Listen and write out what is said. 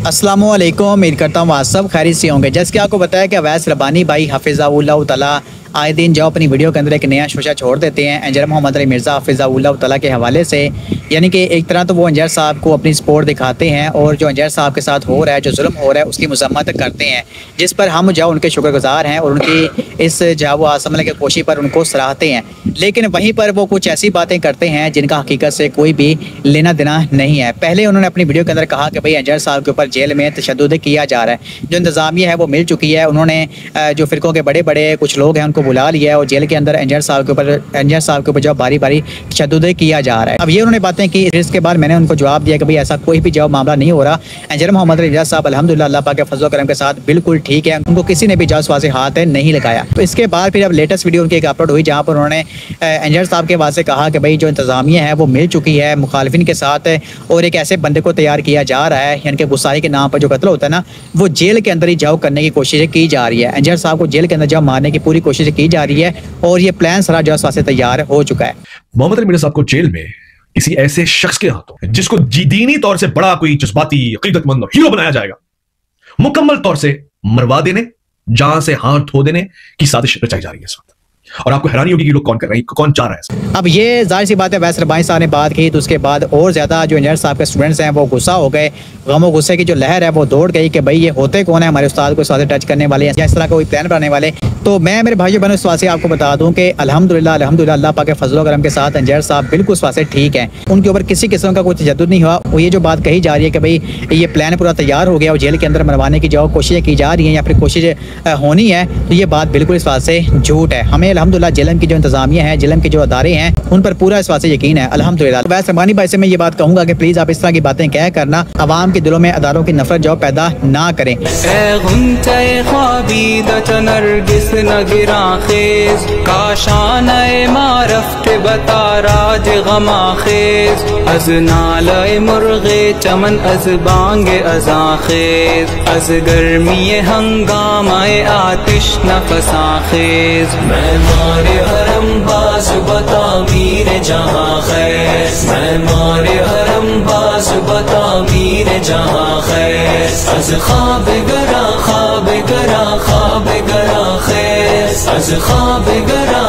अस्सलामुअलैकुम, उम्मीद करता हूँ आप सब खैरियत से होंगे। जैसे कि आपको बताया कि अवैस रब्बानी भाई हफिज़हुल्लाह तआला आए दिन जो अपनी वीडियो के अंदर एक नया शोशा छोड़ देते हैं अंजर मोहम्मद अली मिर्ज़ा हफिज़हुल्लाह तआला के हवाले से। यानी कि एक तरह तो वो अंजर साहब को अपनी सपोर्ट दिखाते हैं और जो अंजर साहब के साथ हो रहा है, जो जुल्म हो रहा है, उसकी मजम्मत करते हैं, जिस पर हम जो उनके शुक्रगुजार हैं और उनकी इस जो आसमने की कोशिश पर उनको सराहते हैं। लेकिन वहीं पर वो कुछ ऐसी बातें करते हैं जिनका हकीकत से कोई भी लेना देना नहीं है। पहले उन्होंने अपनी वीडियो के अंदर कहा कि भाई अंजर साहब के ऊपर जेल में तशद्दुद किया जा रहा है, जो इंतज़ामिया है वो मिल चुकी है। उन्होंने जो फ़िरक़ों के बड़े बड़े कुछ लोग हैं उनको बुला लिया है और जेल के अंदर अंजर साहब के ऊपर जो बारी बारी तशद्दुद किया जा रहा है। अब ये उन्होंने बातें की, इसके बाद मैंने उनको जवाब दिया कि भाई ऐसा कोई भी जवाब मामला नहीं हो रहा। अंजर मोहम्मद अली मिर्ज़ा साहब अल्हम्दुलिल्लाह अल्लाह पाक के फज़ल करम के साथ बिल्कुल ठीक है, उनको किसी ने भी जासूस से हाथ नहीं लगाया। तो इसके बाद फिर अब लेटेस्ट वीडियो उनकी एक अपलोड हुई जहाँ पर उन्होंने अंजर साहब के वास्ते कहा कि भाई जो इंतज़ामिया है वो मिल चुकी है मुखालिफिन के साथ और एक ऐसे बंदे को तैयार किया जा रहा है, यानी कि गुस्साई के नाम पर जो कत्ल होता है ना, वो जेल के अंदर ही जाओ करने की कोशिश की जा रही है। अंजर साहब को जेल के अंदर जाओ मारने की पूरी कोशिश की जा रही है और ये प्लान सारा जो वास्ते तैयार हो चुका है। मोहम्मद अली मिर्ज़ा साहब को जेल में किसी ऐसे शख्स के हाथों, जिसको दीनी तौर से बड़ा कोई जज्बाती अकीदतमंद हीरो बनाया जाएगा, मुकम्मल तौर से मरवा देने, जहां से हाथ धो देने की साजिश रचाई जा रही है इस वक्त। और आपको हैरानी होगी कि लोग कौन कर रहे हैं, कौन चाह रहा है। अब ये जाहिर सी बात है, वैस रब्बानी साहब ने बात की तो उसके बाद और ज़्यादा जो इंजीनियर साहब के स्टूडेंट्स हैं वो गुस्सा हो गए। गम और गुस्से की जो लहर है वो दौड़ गई कि भाई ये होते कौन है, हमारे उस्ताद को इस टच करने वाले या इस तरह का कोई प्लान बनाने वाले। तो मैं मेरे भाइयों बहनों इस वास्ते आपको बता दूं कि अल्हम्दुलिल्लाह अल्लाह पाक के फजल करम के साथ अंजर साहब बिल्कुल इस वास्ते ठीक हैं, उनके ऊपर किसी किस्म का कोई तशद्दुद नहीं हुआ। वो ये जो बात कही जा रही है कि भाई ये प्लान पूरा तैयार हो गया और जेल के अंदर मरवाने की जो कोशिशें की जा रही हैं या फिर कोशिश होनी है, तो ये बात बिल्कुल इस वास्ते झूठ है। हमें अल्हम्दुलिल्लाह जेलम की जो इंतज़ामिया है, जेलम के जो अदारे हैं, उन पर पूरा इस वास्ते यकीन है अल्हम्दुलिल्लाह। वैस रब्बानी भाई से मैं ये बात कहूँगा कि प्लीज़ आप इस तरह की बातें क्या करना, अवाम के दिलों में अदारों की नफरत जो पैदा ना करें। काशानाए मारफ्त बता राज गमाखेज अज नालाए मुर्गे चमन अज बांगे अजाखेज अज गर्मी हंगामाए आतिश नफसाखेज मैं मारे हरम बाज बता मीर जहाँ खैर, मैं मारे हरम बाज बता मीर जहाँ खैर अज ख्वाब गरा ख्वाब गरा ख्वाब गरा खैर अज ख्वाब गरा